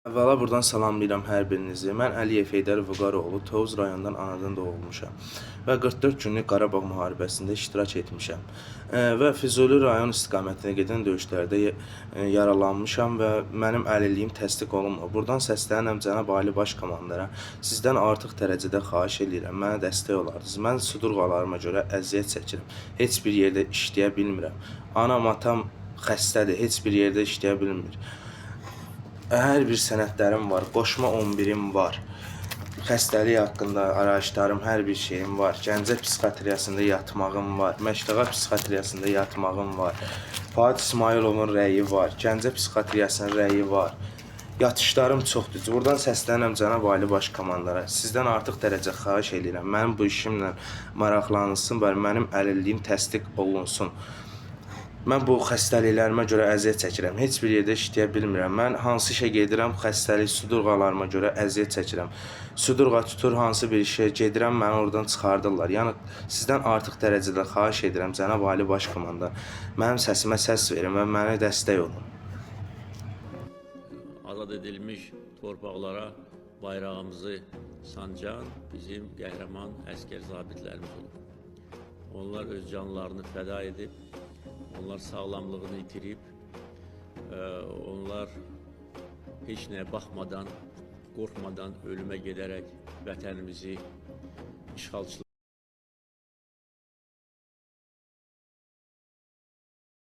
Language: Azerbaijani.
Əvvəla buradan salamlayıram hər birinizi. Mən Əliyev Heydər Vüqaroğlu, Tovuz rayonundan anadan doğulmuşam və 44 günlük Qarabağ müharibəsində iştirak etmişəm. Və Füzuli rayon istiqamətində gedən döyüşlərdə yaralanmışam və mənim əlilliyim təsdiq olunmur. Buradan səslənirəm cənab Ali Baş Komandara. Sizdən artıq dərəcədə xahiş edirəm, mənə dəstək olardınız. Mən sudurğalarıma görə əziyyət çəkirəm. Heç bir yerdə işləyə bilmirəm. Anam, atam xəstədir, heç bir yerdə işləyə bilmir. Hər bir sənədlərim var, qoşma 11-im var. Xəstəlik haqqında araşdırım, hər bir şeyim var. Gəncə psixiatriyasında yatmağım var. Məştaqa psixiatriyasında yatmağım var. Fuad İsmayılovun rəyi var. Gəncə psixiatriyasının rəyi var. Yatışlarım çoxdur. Buradan səslənirəm cənab Ali Baş Komandara. Sizdən artıq dərəcə xahiş edirəm. Mənim bu işimlə maraqlanılsın və mənim əlilliyim təsdiq olunsun. Mən bu xəstəliklərimə görə əziyyət çəkirəm. Heç bir yerdə işləyə bilmirəm. Mən hansı işə gedirəm, xəstəlik, sudurğalarıma görə əziyyət çəkirəm. Sudurğa tutur, hansı bir işə gedirəm, məni oradan çıxardırlar. Yəni sizdən artıq dərəcədə xahiş edirəm, cənab Ali Baş Komandar. Mənim səsimə səs verin və mənə dəstək olun. Azad edilmiş torpaqlara bayrağımızı sancan bizim qəhrəman əskər zabitlərimiz olub. Onlar öz canlarını fəda edib, onlar sağlamlığını itirib, onlar heç nəyə baxmadan, qorxmadan ölümə gedərək vətənimizi işğalçılar